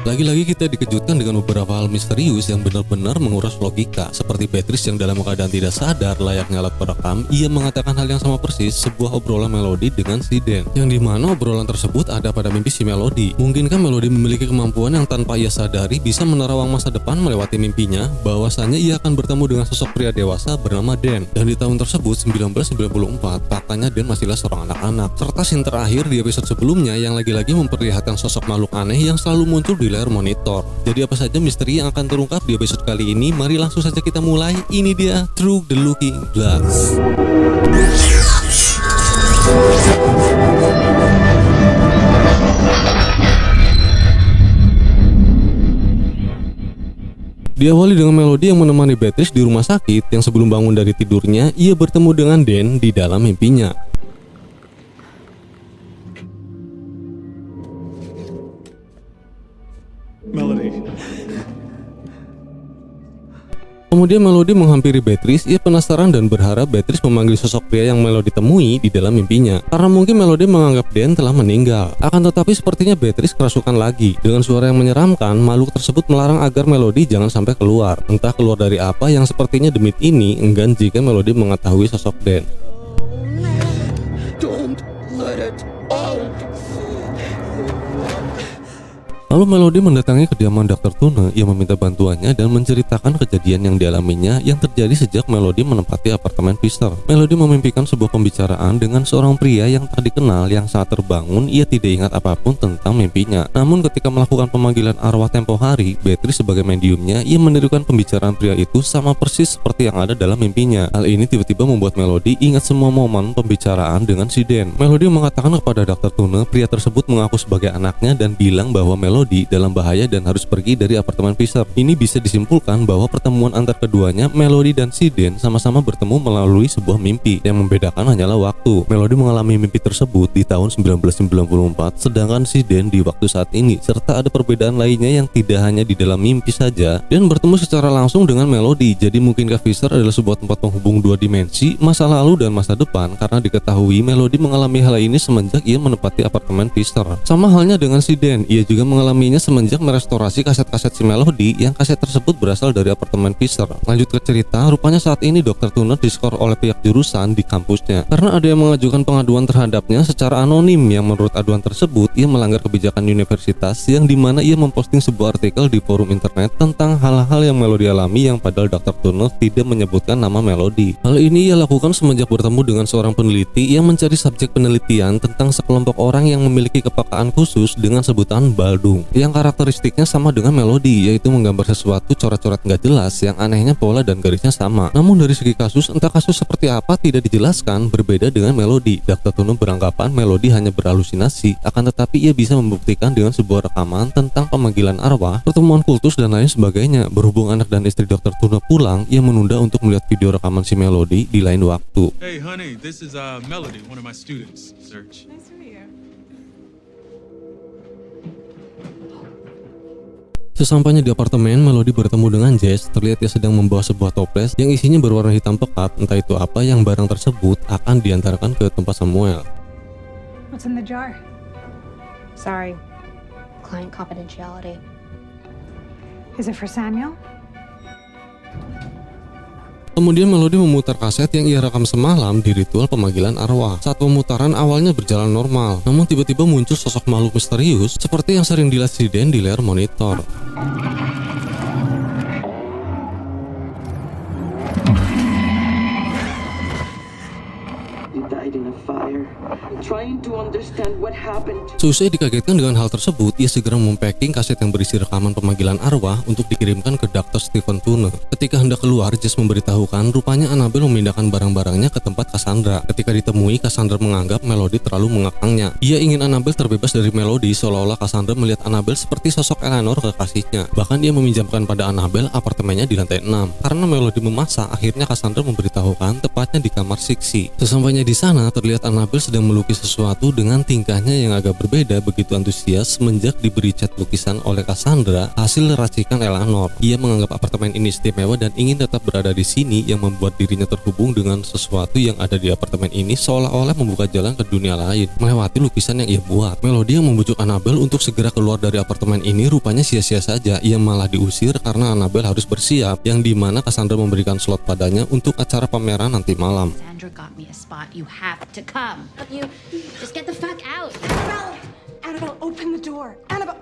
Lagi-lagi kita dikejutkan dengan beberapa hal misterius yang benar-benar menguras logika, seperti Beatrice yang dalam keadaan tidak sadar layaknya alat perekam, ia mengatakan hal yang sama persis sebuah obrolan Melody dengan si Dan, yang dimana obrolan tersebut ada pada mimpi si Melody. Mungkinkah Melody memiliki kemampuan yang tanpa ia sadari bisa menerawang masa depan melewati mimpinya, bahwasanya ia akan bertemu dengan sosok pria dewasa bernama Dan, dan di tahun tersebut 1994 faktanya Dan masihlah seorang anak-anak. Serta scene terakhir di episode sebelumnya yang lagi-lagi memperlihatkan sosok makhluk aneh yang selalu muncul di layar monitor. Jadi apa saja misteri yang akan terungkap di episode kali ini? Mari langsung saja kita mulai. Ini dia Through the Looking Glass. Diawali dengan Melody yang menemani Beatrice di rumah sakit, yang sebelum bangun dari tidurnya ia bertemu dengan Dan di dalam mimpinya. Melody. Kemudian Melody menghampiri Beatrice. Ia penasaran dan berharap Beatrice memanggil sosok pria yang Melody temui di dalam mimpinya, karena mungkin Melody menganggap Dan telah meninggal. Akan tetapi sepertinya Beatrice kerasukan lagi. Dengan suara yang menyeramkan, makhluk tersebut melarang agar Melody jangan sampai keluar. Entah keluar dari apa yang sepertinya demit ini enggan jika Melody mengetahui sosok Dan. Don't let it out. Lalu Melody mendatangi kediaman Dr. Tuna yang meminta bantuannya dan menceritakan kejadian yang dialaminya yang terjadi sejak Melody menempati apartemen Pfister. Melody memimpikan sebuah pembicaraan dengan seorang pria yang tak dikenal, yang saat terbangun ia tidak ingat apapun tentang mimpinya. Namun ketika melakukan pemanggilan arwah tempo hari, Beatrice sebagai mediumnya, ia menirukan pembicaraan pria itu sama persis seperti yang ada dalam mimpinya. Hal ini tiba-tiba membuat Melody ingat semua momen pembicaraan dengan si Dan. Melody mengatakan kepada Dr. Tuna, pria tersebut mengaku sebagai anaknya dan bilang bahwa Melody dalam bahaya dan harus pergi dari apartemen Pfister. Ini bisa disimpulkan bahwa pertemuan antar keduanya, Melody dan si Dan, sama-sama bertemu melalui sebuah mimpi. Yang membedakan hanyalah waktu. Melody mengalami mimpi tersebut di tahun 1994, sedangkan si Dan di waktu saat ini. Serta ada perbedaan lainnya yang tidak hanya di dalam mimpi saja, Dan bertemu secara langsung dengan Melody. Jadi mungkinkah Pfister adalah sebuah tempat penghubung dua dimensi, masa lalu dan masa depan? Karena diketahui Melody mengalami hal ini semenjak ia menempati apartemen Pfister. Sama halnya dengan si Dan, ia juga mengalaminya semenjak merestorasi kaset-kaset si Melody, yang kaset tersebut berasal dari apartemen Pfister. Lanjut ke cerita, rupanya saat ini Dr. Tuna diskor oleh pihak jurusan di kampusnya karena ada yang mengajukan pengaduan terhadapnya secara anonim, yang menurut aduan tersebut ia melanggar kebijakan universitas, yang dimana ia memposting sebuah artikel di forum internet tentang hal-hal yang Melody alami, yang padahal Dr. Tuna tidak menyebutkan nama Melody. Hal ini ia lakukan semenjak bertemu dengan seorang peneliti yang mencari subjek penelitian tentang sekelompok orang yang memiliki kepekaan khusus dengan sebutan Baldung, yang karakteristiknya sama dengan Melody, yaitu menggambar sesuatu coret-coret nggak jelas, yang anehnya pola dan garisnya sama. Namun dari segi kasus, entah kasus seperti apa tidak dijelaskan, berbeda dengan Melody. Dr. Tuna beranggapan Melody hanya berhalusinasi, akan tetapi ia bisa membuktikan dengan sebuah rekaman tentang pemanggilan arwah, pertemuan kultus dan lain sebagainya. Berhubung anak dan istri Dr. Tuna pulang, ia menunda untuk melihat video rekaman si Melody di lain waktu. Hey, honey, this is Melody, one of my students. Search. Nice to meet you. Sesampainya di apartemen, Melody bertemu dengan Jess. Terlihat ia sedang membawa sebuah toples yang isinya berwarna hitam pekat. Entah itu apa, yang barang tersebut akan diantarkan ke tempat Samuel. What's in the jar? Sorry. Client confidentiality. Is it for Samuel? Kemudian Melody memutar kaset yang ia rekam semalam di ritual pemanggilan arwah. Saat pemutaran awalnya berjalan normal, namun tiba-tiba muncul sosok makhluk misterius seperti yang sering dilihat si Dan di layar monitor. You died in a fire. Trying to understand what happened. Seusai dikagetkan dengan hal tersebut, ia segera mempacking kaset yang berisi rekaman pemanggilan arwah untuk dikirimkan ke Dr. Stephen Tuna. Ketika hendak keluar, Jess memberitahukan rupanya Annabelle memindahkan barang-barangnya ke tempat Cassandra. Ketika ditemui, Cassandra menganggap Melody terlalu mengekangnya. Ia ingin Annabelle terbebas dari Melody, seolah-olah Cassandra melihat Annabelle seperti sosok Eleanor kekasihnya. Bahkan ia meminjamkan pada Annabelle apartemennya di lantai 6. Karena Melody memasak, akhirnya Cassandra memberitahukan tepatnya di kamar Sixi. Sesampainya di sana, sana terlihat Annabelle sedang melukis sesuatu dengan tingkahnya yang agak berbeda, begitu antusias semenjak diberi cat lukisan oleh Cassandra hasil racikan Eleanor. Ia menganggap apartemen ini istimewa dan ingin tetap berada di sini, yang membuat dirinya terhubung dengan sesuatu yang ada di apartemen ini, seolah-olah membuka jalan ke dunia lain melewati lukisan yang ia buat. Melody yang membujuk Annabelle untuk segera keluar dari apartemen ini rupanya sia-sia saja. Ia malah diusir karena Annabelle harus bersiap, yang dimana Cassandra memberikan slot padanya untuk acara pameran nanti malam. Sandra got me a spot. You have to come. You just get the fuck out. Annabelle, open the door. Annabelle.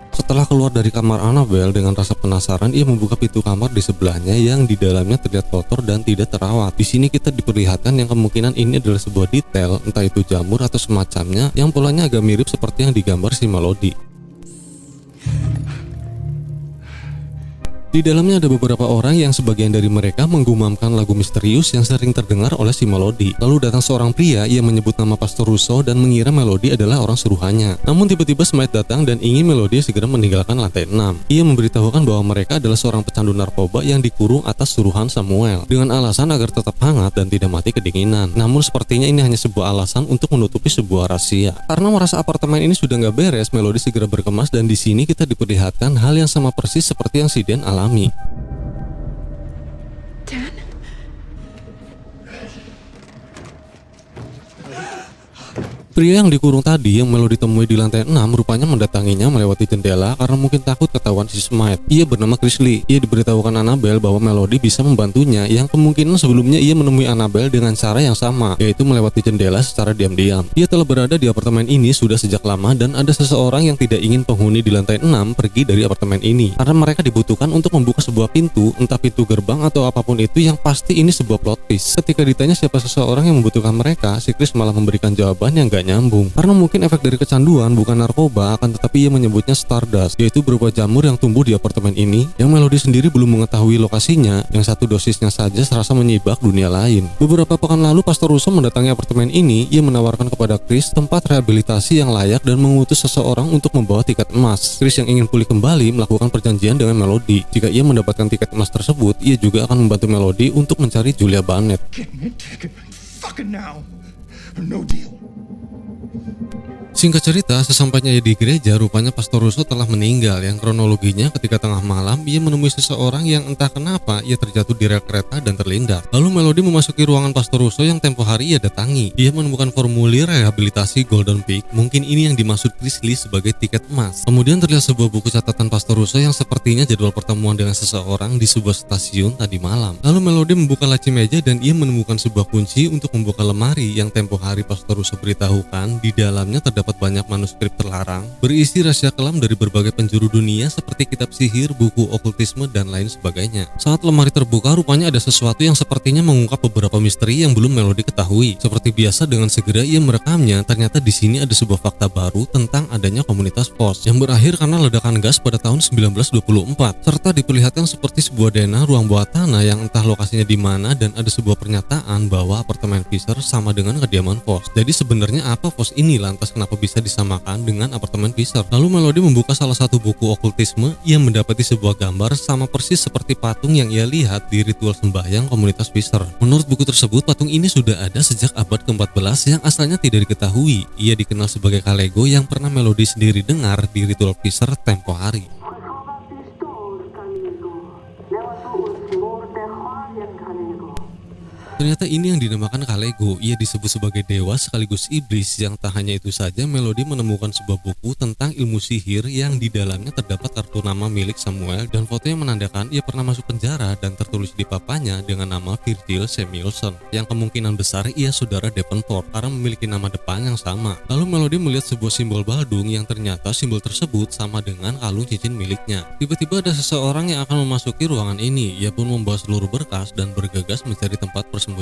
Setelah keluar dari kamar Annabelle dengan rasa penasaran, ia membuka pintu kamar di sebelahnya yang di dalamnya terlihat kotor dan tidak terawat. Di sini kita diperlihatkan yang kemungkinan ini adalah sebuah detail, entah itu jamur atau semacamnya, yang polanya agak mirip seperti yang digambar si Melody. Di dalamnya ada beberapa orang yang sebagian dari mereka menggumamkan lagu misterius yang sering terdengar oleh si Melody. Lalu datang seorang pria, ia menyebut nama Pastor Russo dan mengira Melody adalah orang suruhannya. Namun tiba-tiba Smythe datang dan ingin Melody segera meninggalkan lantai 6. Ia memberitahukan bahwa mereka adalah seorang pecandu narkoba yang dikurung atas suruhan Samuel, dengan alasan agar tetap hangat dan tidak mati kedinginan. Namun sepertinya ini hanya sebuah alasan untuk menutupi sebuah rahasia. Karena merasa apartemen ini sudah nggak beres, Melody segera berkemas dan di sini kita diperlihatkan hal yang sama persis seperti yang si Dan alami. Dan? Pria yang dikurung tadi yang Melody temui di lantai 6 rupanya mendatanginya melewati jendela karena mungkin takut ketahuan si Smythe. Ia bernama Chris Lee. Ia diberitahukan Annabelle bahwa Melody bisa membantunya, yang kemungkinan sebelumnya ia menemui Annabelle dengan cara yang sama, yaitu melewati jendela secara diam-diam. Ia telah berada di apartemen ini sudah sejak lama dan ada seseorang yang tidak ingin penghuni di lantai 6 pergi dari apartemen ini karena mereka dibutuhkan untuk membuka sebuah pintu, entah pintu gerbang atau apapun itu, yang pasti ini sebuah plot twist. Ketika ditanya siapa seseorang yang membutuhkan mereka, si Chris malah memberikan jawaban yang gak nyambung. Karena mungkin efek dari kecanduan bukan narkoba, akan tetapi ia menyebutnya Stardust, yaitu berupa jamur yang tumbuh di apartemen ini, yang Melody sendiri belum mengetahui lokasinya, yang satu dosisnya saja serasa menyibak dunia lain. Beberapa pekan lalu Pastor Russo mendatangi apartemen ini. Ia menawarkan kepada Chris tempat rehabilitasi yang layak dan mengutus seseorang untuk membawa tiket emas. Chris yang ingin pulih kembali melakukan perjanjian dengan Melody. Jika ia mendapatkan tiket emas tersebut, ia juga akan membantu Melody untuk mencari Julia Barnett. Get me a ticket fucking now. No deal. Singkat cerita, sesampainya di gereja, rupanya Pastor Russo telah meninggal, yang kronologinya ketika tengah malam ia menemui seseorang yang entah kenapa ia terjatuh di rel kereta dan terlindas. Lalu Melody memasuki ruangan Pastor Russo yang tempo hari ia datangi. Ia menemukan formulir rehabilitasi Golden Peak, mungkin ini yang dimaksud Chris Lee sebagai tiket emas. Kemudian terlihat sebuah buku catatan Pastor Russo yang sepertinya jadwal pertemuan dengan seseorang di sebuah stasiun tadi malam. Lalu Melody membuka laci meja dan ia menemukan sebuah kunci untuk membuka lemari yang tempo hari Pastor Russo beritahukan di dalamnya terdapat banyak manuskrip terlarang berisi rahasia kelam dari berbagai penjuru dunia seperti kitab sihir, buku okultisme, dan lain sebagainya. Saat lemari terbuka, rupanya ada sesuatu yang sepertinya mengungkap beberapa misteri yang belum Melody ketahui. Seperti biasa, dengan segera ia merekamnya, ternyata di sini ada sebuah fakta baru tentang adanya komunitas FOSS yang berakhir karena ledakan gas pada tahun 1924, serta diperlihatkan seperti sebuah denah ruang bawah tanah yang entah lokasinya di mana, dan ada sebuah pernyataan bahwa apartemen Fisher sama dengan kediaman FOSS. Jadi sebenarnya apa FOSS ini, lantas kenapa bisa disamakan dengan apartemen Fisher? Lalu Melody membuka salah satu buku okultisme. Ia mendapati sebuah gambar sama persis seperti patung yang ia lihat di ritual sembahyang komunitas Fisher. Menurut buku tersebut, patung ini sudah ada sejak abad ke-14 yang asalnya tidak diketahui. Ia dikenal sebagai Kalego yang pernah Melody sendiri dengar di ritual Fisher tempo hari. Ternyata ini yang dinamakan Kalego. Ia disebut sebagai dewa sekaligus iblis. Yang tak hanya itu saja, Melody menemukan sebuah buku tentang ilmu sihir yang di dalamnya terdapat kartu nama milik Samuel dan foto yang menandakan ia pernah masuk penjara, dan tertulis di papanya dengan nama Virgil Samuelson, yang kemungkinan besar ia saudara Davenport karena memiliki nama depan yang sama. Lalu Melody melihat sebuah simbol baldung yang ternyata simbol tersebut sama dengan kalung cincin miliknya. Tiba-tiba ada seseorang yang akan memasuki ruangan ini. Ia pun membawa seluruh berkas dan bergegas mencari tempat persembunyian.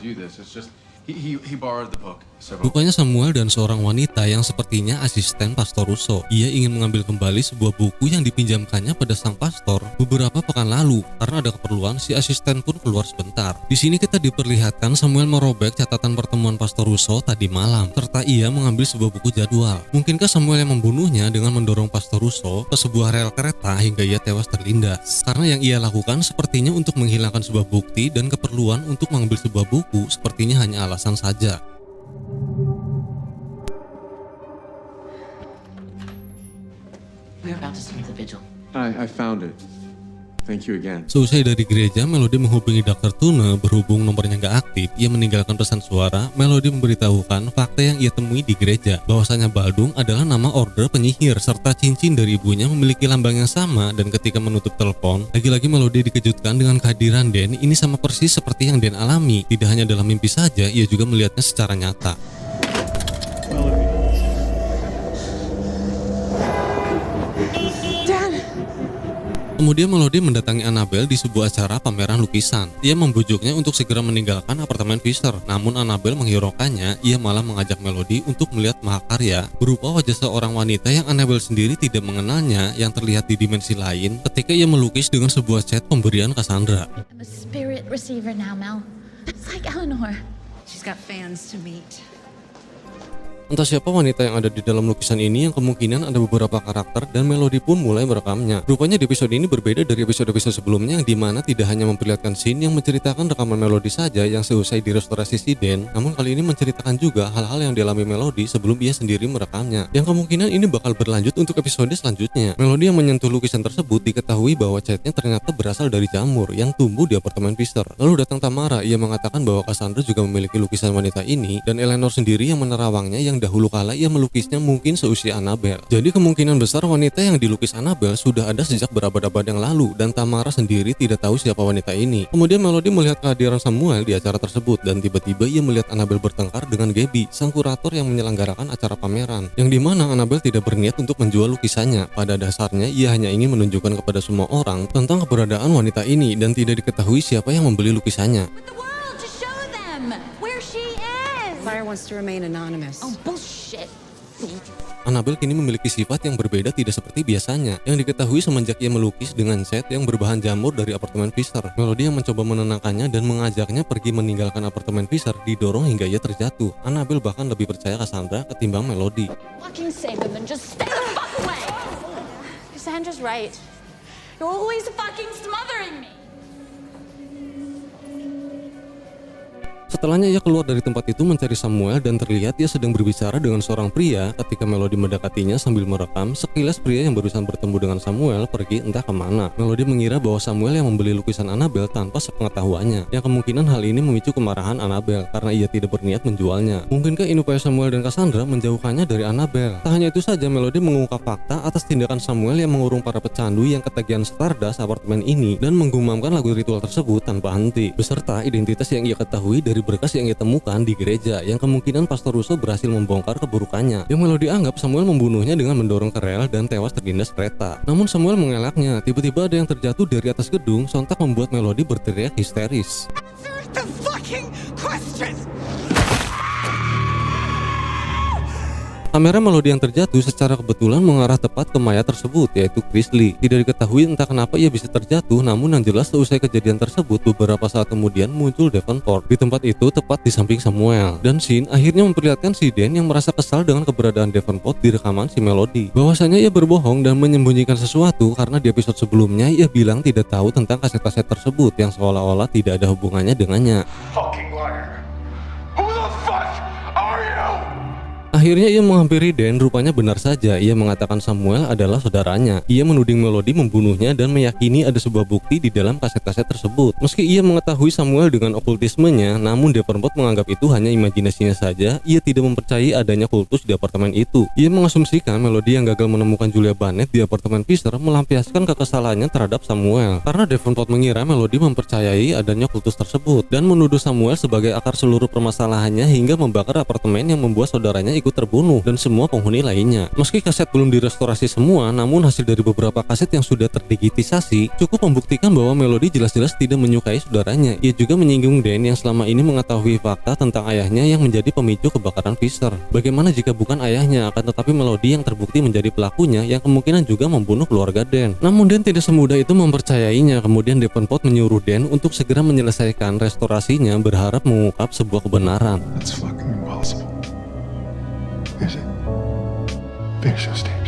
Do this. It's just he borrowed the book, Rupanya Samuel dan seorang wanita yang sepertinya asisten Pastor Russo. Ia ingin mengambil kembali sebuah buku yang dipinjamkannya pada sang pastor beberapa pekan lalu. Karena ada keperluan, si asisten pun keluar sebentar. Di sini kita diperlihatkan Samuel merobek catatan pertemuan Pastor Russo tadi malam, serta ia mengambil sebuah buku jadwal. Mungkinkah Samuel yang membunuhnya dengan mendorong Pastor Russo ke sebuah rel kereta hingga ia tewas terlindas? Karena yang ia lakukan sepertinya untuk menghilangkan sebuah bukti, dan keperluan untuk mengambil sebuah buku sepertinya hanya alasan saja. We're about to start the vigil. I found it. Thank you again. Seusai dari gereja, Melody menghubungi Dr. Tune. Berhubung nomornya nggak aktif, ia meninggalkan pesan suara. Melody memberitahukan fakta yang ia temui di gereja, bahwasanya Baldung adalah nama order penyihir, serta cincin dari ibunya memiliki lambang yang sama. Dan ketika menutup telepon, lagi-lagi Melody dikejutkan dengan kehadiran Dan. Ini sama persis seperti yang Dan alami. Tidak hanya dalam mimpi saja, ia juga melihatnya secara nyata. Kemudian Melody mendatangi Annabelle di sebuah acara pameran lukisan. Ia membujuknya untuk segera meninggalkan apartemen Fisher. Namun Annabelle menghiraukannya. Ia malah mengajak Melody untuk melihat mahakarya berupa wajah seorang wanita yang Annabelle sendiri tidak mengenalnya, yang terlihat di dimensi lain ketika ia melukis dengan sebuah cat pemberian Cassandra. I'm a spirit receiver now, Mel. It's like Eleanor. She's got fans to meet. Entah siapa wanita yang ada di dalam lukisan ini, yang kemungkinan ada beberapa karakter, dan Melody pun mulai merekamnya. Rupanya di episode ini berbeda dari episode-episode sebelumnya, yang dimana tidak hanya memperlihatkan scene yang menceritakan rekaman Melody saja yang seusai direstorasi si Dan, namun kali ini menceritakan juga hal-hal yang dialami Melody sebelum ia sendiri merekamnya, yang kemungkinan ini bakal berlanjut untuk episode selanjutnya. Melody yang menyentuh lukisan tersebut diketahui bahwa catnya ternyata berasal dari jamur yang tumbuh di apartemen Fisher. Lalu datang Tamara, ia mengatakan bahwa Cassandra juga memiliki lukisan wanita ini, dan Eleanor sendiri yang menerawangnya, yang dahulu kala ia melukisnya mungkin seusia Annabelle. Jadi kemungkinan besar wanita yang dilukis Annabelle sudah ada sejak berabad-abad yang lalu, dan Tamara sendiri tidak tahu siapa wanita ini. Kemudian Melody melihat kehadiran Samuel di acara tersebut, dan tiba-tiba ia melihat Annabelle bertengkar dengan Gabby, sang kurator yang menyelenggarakan acara pameran, yang dimana Annabelle tidak berniat untuk menjual lukisannya. Pada dasarnya ia hanya ingin menunjukkan kepada semua orang tentang keberadaan wanita ini, dan tidak diketahui siapa yang membeli lukisannya. The world to show them where she is. Claire wants to remain anonymous. Oh, bullshit. Annabelle kini memiliki sifat yang berbeda, tidak seperti biasanya, yang diketahui semenjak ia melukis dengan cat yang berbahan jamur dari apartemen Fisher. Melody yang mencoba menenangkannya dan mengajaknya pergi meninggalkan apartemen Fisher didorong hingga ia terjatuh. Annabelle bahkan lebih percaya Cassandra ketimbang Melody. Fucking save them and just stay the fuck away. Cassandra's right. You're always fucking smothering me. Setelahnya ia keluar dari tempat itu mencari Samuel, dan terlihat ia sedang berbicara dengan seorang pria. Ketika Melody mendekatinya sambil merekam, sekilas pria yang barusan bertemu dengan Samuel pergi entah kemana. Melody mengira bahwa Samuel yang membeli lukisan Annabelle tanpa sepengetahuannya, yang kemungkinan hal ini memicu kemarahan Annabelle karena ia tidak berniat menjualnya. Mungkinkah ini upaya Samuel dan Cassandra menjauhkannya dari Annabelle? Tak hanya itu saja, Melody mengungkap fakta atas tindakan Samuel yang mengurung para pecandu yang ketagihan Stardust apartemen ini dan menggumamkan lagu ritual tersebut tanpa henti, beserta identitas yang ia ketahui dari berkas yang ia temukan di gereja, yang kemungkinan Pastor Russo berhasil membongkar keburukannya. Yang Melody anggap Samuel membunuhnya dengan mendorong ke rel dan tewas terlindas kereta. Namun Samuel mengelaknya. Tiba-tiba ada yang terjatuh dari atas gedung, sontak membuat Melody berteriak histeris. Answer the fucking question! Kamera Melody yang terjatuh secara kebetulan mengarah tepat ke mayat tersebut, yaitu Chrisley. Tidak diketahui entah kenapa ia bisa terjatuh, namun yang jelas seusai kejadian tersebut beberapa saat kemudian muncul Davenport di tempat itu tepat di samping Samuel. Dan scene akhirnya memperlihatkan si Dan yang merasa kesal dengan keberadaan Davenport di rekaman si Melody. Bahwasanya ia berbohong dan menyembunyikan sesuatu karena di episode sebelumnya ia bilang tidak tahu tentang kaset-kaset tersebut yang seolah-olah tidak ada hubungannya dengannya. Fucking liar. Who the fuck are you? Akhirnya ia menghampiri Dan, rupanya benar saja, ia mengatakan Samuel adalah saudaranya. Ia menuding Melody membunuhnya dan meyakini ada sebuah bukti di dalam kaset-kaset tersebut. Meski ia mengetahui Samuel dengan okultismenya, namun Davenport menganggap itu hanya imajinasinya saja. Ia tidak mempercayai adanya kultus di apartemen itu. Ia mengasumsikan Melody yang gagal menemukan Julia Barnett di apartemen Fisher melampiaskan kekesalannya terhadap Samuel, karena Davenport mengira Melody mempercayai adanya kultus tersebut dan menuduh Samuel sebagai akar seluruh permasalahannya hingga membakar apartemen yang membuat saudaranya ikut terbunuh dan semua penghuni lainnya. Meski kaset belum direstorasi semua, namun hasil dari beberapa kaset yang sudah terdigitisasi cukup membuktikan bahwa Melody jelas-jelas tidak menyukai saudaranya. Ia juga menyinggung Dan yang selama ini mengetahui fakta tentang ayahnya yang menjadi pemicu kebakaran Pfister. Bagaimana jika bukan ayahnya, akan tetapi Melody yang terbukti menjadi pelakunya yang kemungkinan juga membunuh keluarga Dan. Namun Dan tidak semudah itu mempercayainya. Kemudian Davenport menyuruh Dan untuk segera menyelesaikan restorasinya, berharap mengungkap sebuah kebenaran. That's fucking impossible. Is it? Finish those tapes.